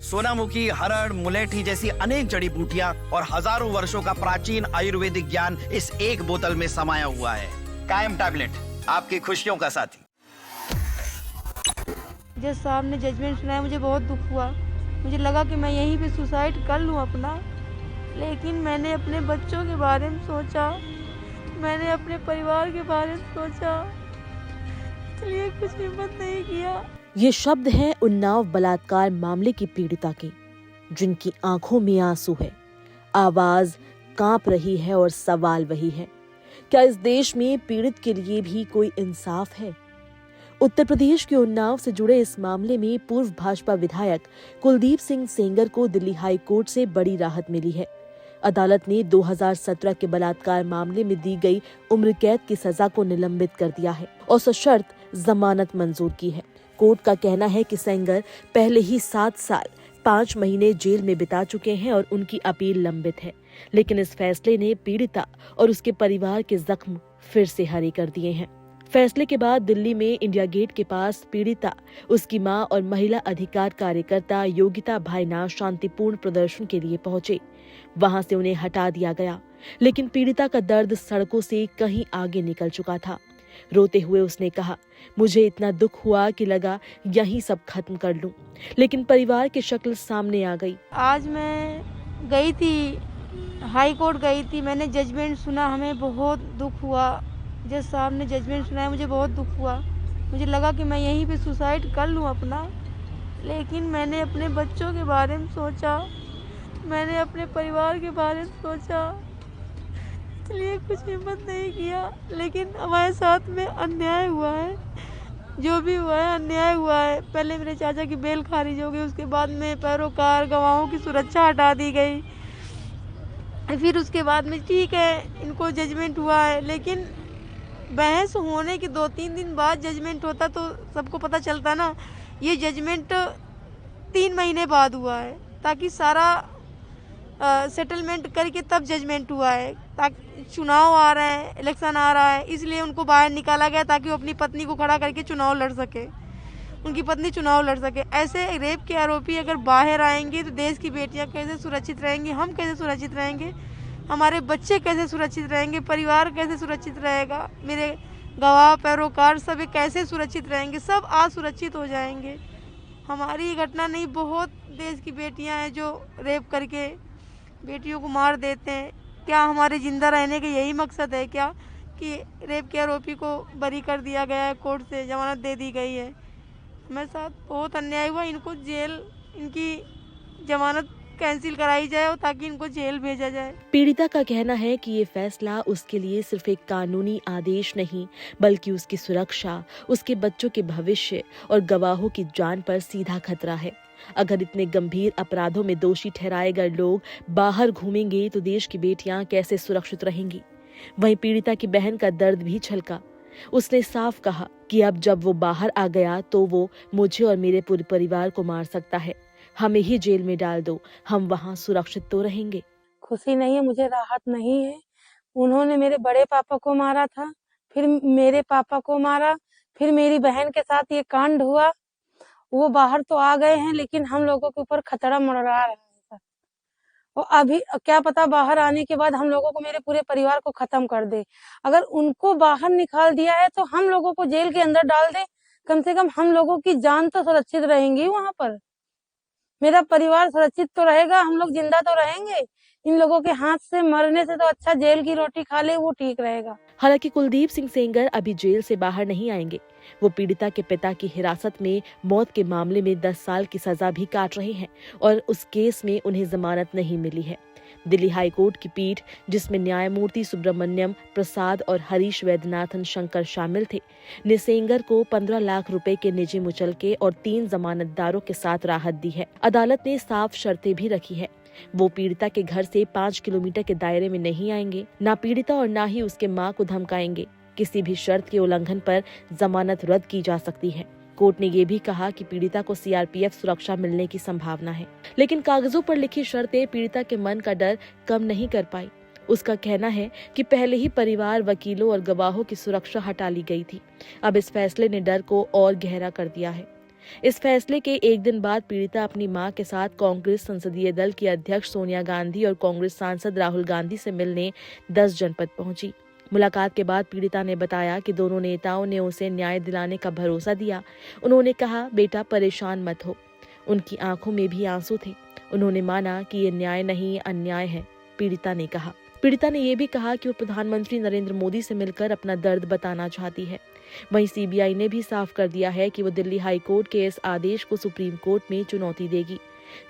सोनामुखी, हरड़, मुलेठी जैसी अनेक जड़ी बूटियां और हजारों वर्षों का प्राचीन आयुर्वेदिक ज्ञान इस एक बोतल में समाया हुआ है। कायम टैबलेट, आपकी खुशियों का साथी। जज साहब ने जजमेंट सुनाया, मुझे बहुत दुख हुआ। मुझे लगा कि मैं यहीं पे सुसाइड कर लूँ अपना, लेकिन मैंने अपने बच्चों के बारे में सोचा, मैंने अपने परिवार के बारे में सोचा, इसलिए कुछ हिम्मत नहीं किया। ये शब्द हैं उन्नाव बलात्कार मामले की पीड़िता के, जिनकी आंखों में आंसू है, आवाज कांप रही है और सवाल वही है, क्या इस देश में पीड़ित के लिए भी कोई इंसाफ है? उत्तर प्रदेश के उन्नाव से जुड़े इस मामले में पूर्व भाजपा विधायक कुलदीप सिंह सेंगर को दिल्ली हाई कोर्ट से बड़ी राहत मिली है। अदालत ने 2017 के बलात्कार मामले में दी गई उम्र कैद की सजा को निलंबित कर दिया है और सशर्त जमानत मंजूर की है। कोर्ट का कहना है कि सेंगर पहले ही 7 साल 5 महीने जेल में बिता चुके हैं और उनकी अपील लंबित है, लेकिन इस फैसले ने पीड़िता और उसके परिवार के जख्म फिर से हरे कर दिए हैं। फैसले के बाद दिल्ली में इंडिया गेट के पास पीड़िता, उसकी मां और महिला अधिकार कार्यकर्ता योगिता भायना शांतिपूर्ण प्रदर्शन के लिए पहुंचे। वहां से उन्हें हटा दिया गया, लेकिन पीड़िता का दर्द सड़कों से कहीं आगे निकल चुका था। रोते हुए उसने कहा, मुझे इतना दुख हुआ कि लगा यहीं सब खत्म कर लूं, लेकिन परिवार की शक्ल सामने आ गई। आज मैं गई थी, हाई कोर्ट गई थी, मैंने जजमेंट सुना, हमें बहुत दुख हुआ। जज साहब ने जजमेंट सुनाया, मुझे बहुत दुख हुआ। मुझे लगा कि मैं यहीं पे सुसाइड कर लूँ अपना, लेकिन मैंने अपने बच्चों के बारे में सोचा, मैंने अपने परिवार के बारे में सोचा, इसलिए कुछ हिम्मत नहीं किया। लेकिन हमारे साथ में अन्याय हुआ है, जो भी हुआ है अन्याय हुआ है। पहले मेरे चाचा की बेल खारिज हो गई, उसके बाद में पैरोकार गवाहों की सुरक्षा हटा दी गई, फिर उसके बाद में ठीक है इनको जजमेंट हुआ है, लेकिन बहस होने के 2-3 दिन बाद जजमेंट होता तो सबको पता चलता ना। ये जजमेंट 3 महीने बाद हुआ है, ताकि सारा सेटलमेंट करके तब जजमेंट हुआ है। ताकि चुनाव आ रहे हैं, इलेक्शन आ रहा है, इसलिए उनको बाहर निकाला गया ताकि वो अपनी पत्नी को खड़ा करके चुनाव लड़ सके, उनकी पत्नी चुनाव लड़ सके। ऐसे रेप के आरोपी अगर बाहर आएंगे तो देश की बेटियां कैसे सुरक्षित रहेंगी, हम कैसे सुरक्षित रहेंगे, हमारे बच्चे कैसे सुरक्षित रहेंगे, परिवार कैसे सुरक्षित रहेगा, मेरे गवाह पैरोकार सब कैसे सुरक्षित रहेंगे, सब असुरक्षित हो जाएंगे। हमारी घटना नहीं, बहुत देश की बेटियां हैं जो रेप करके बेटियों को मार देते हैं। क्या हमारे जिंदा रहने का यही मकसद है क्या कि रेप के आरोपी को बरी कर दिया गया है, कोर्ट से जमानत दे दी गई है? हमारे साथ बहुत अन्याय हुआ, इनको जेल, इनकी जमानत कैंसिल कराई जाए और ताकि इनको जेल भेजा जाए। पीड़िता का कहना है कि ये फैसला उसके लिए सिर्फ एक कानूनी आदेश नहीं, बल्कि उसकी सुरक्षा, उसके बच्चों के भविष्य और गवाहों की जान पर सीधा खतरा है। अगर इतने गंभीर अपराधों में दोषी ठहराए गए लोग बाहर घूमेंगे तो देश की बेटियां कैसे सुरक्षित रहेंगी? वहीं पीड़िता की बहन का दर्द भी छलका। उसने साफ कहा कि अब जब वो बाहर आ गया तो वो मुझे और मेरे पूरे परिवार को मार सकता है। हमें ही जेल में डाल दो, हम वहाँ सुरक्षित तो रहेंगे। खुशी नहीं है, मुझे राहत नहीं है। उन्होंने मेरे बड़े पापा को मारा था, फिर मेरे पापा को मारा, फिर मेरी बहन के साथ ये कांड हुआ। वो बाहर तो आ गए हैं, लेकिन हम लोगों के ऊपर खतरा मंडरा रहा है सर। और अभी क्या पता बाहर आने के बाद हम लोगों को, मेरे पूरे परिवार को खत्म कर दे। अगर उनको बाहर निकाल दिया है तो हम लोगों को जेल के अंदर डाल दे, कम से कम हम लोगों की जान तो सुरक्षित रहेंगी वहां पर। मेरा परिवार सुरक्षित तो रहेगा, हम लोग जिंदा तो रहेंगे। इन लोगों के हाथ से मरने से तो अच्छा जेल की रोटी खा ले, वो ठीक रहेगा। हालांकि कुलदीप सिंह सेंगर अभी जेल से बाहर नहीं आएंगे। वो पीड़िता के पिता की हिरासत में मौत के मामले में 10 साल की सजा भी काट रहे हैं और उस केस में उन्हें जमानत नहीं मिली है। दिल्ली हाई कोर्ट की पीठ, जिसमें न्यायमूर्ति सुब्रमण्यम प्रसाद और हरीश वैद्यनाथन शंकर शामिल थे, ने सेंगर को 15 लाख रुपए के निजी मुचलके और 3 जमानतदारों के साथ राहत दी है। अदालत ने साफ शर्तें भी रखी है। वो पीड़िता के घर से 5 किलोमीटर के दायरे में नहीं आएंगे, ना पीड़िता और ना ही उसके मां को धमकाएंगे। किसी भी शर्त के उल्लंघन पर जमानत रद्द की जा सकती है। कोर्ट ने ये भी कहा कि पीड़िता को सीआरपीएफ सुरक्षा मिलने की संभावना है, लेकिन कागजों पर लिखी शर्तें पीड़िता के मन का डर कम नहीं कर पाई। उसका कहना है कि पहले ही परिवार, वकीलों और गवाहों की सुरक्षा हटा ली गई थी। अब इस फैसले ने डर को और गहरा कर दिया है। इस फैसले के एक दिन बाद पीड़िता अपनी मां के साथ कांग्रेस संसदीय दल की अध्यक्ष सोनिया गांधी और कांग्रेस सांसद राहुल गांधी से मिलने 10 जनपद पहुंची। मुलाकात के बाद पीड़िता ने बताया कि दोनों नेताओं ने उसे न्याय दिलाने का भरोसा दिया। उन्होंने कहा, बेटा परेशान मत हो। उनकी आंखों में भी आंसू थे। उन्होंने माना कि ये न्याय नहीं अन्याय है, पीड़िता ने कहा। पीड़िता ने यह भी कहा कि वो प्रधानमंत्री नरेंद्र मोदी से मिलकर अपना दर्द बताना चाहती है। वहीं सीबीआई ने भी साफ कर दिया है कि वो दिल्ली हाई कोर्ट के इस आदेश को सुप्रीम कोर्ट में चुनौती देगी।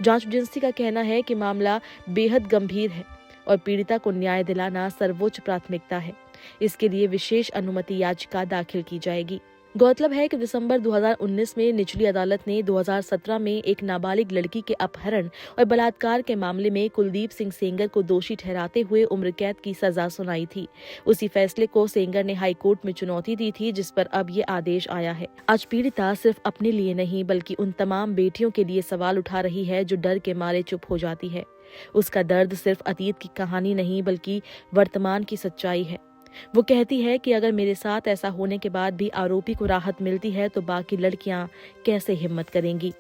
जांच एजेंसी का कहना है कि मामला बेहद गंभीर है और पीड़िता को न्याय दिलाना सर्वोच्च प्राथमिकता है। इसके लिए विशेष अनुमति याचिका दाखिल की जाएगी। गौरतलब है कि दिसंबर 2019 में निचली अदालत ने 2017 में एक नाबालिग लड़की के अपहरण और बलात्कार के मामले में कुलदीप सिंह सेंगर को दोषी ठहराते हुए उम्र कैद की सजा सुनाई थी। उसी फैसले को सेंगर ने हाई कोर्ट में चुनौती दी थी, जिस पर अब ये आदेश आया है। आज पीड़िता सिर्फ अपने लिए नहीं बल्कि उन तमाम बेटियों के लिए सवाल उठा रही है जो डर के मारे चुप हो जाती है। उसका दर्द सिर्फ अतीत की कहानी नहीं बल्कि वर्तमान की सच्चाई है। वो कहती है कि अगर मेरे साथ ऐसा होने के बाद भी आरोपी को राहत मिलती है तो बाकी लड़कियां कैसे हिम्मत करेंगी।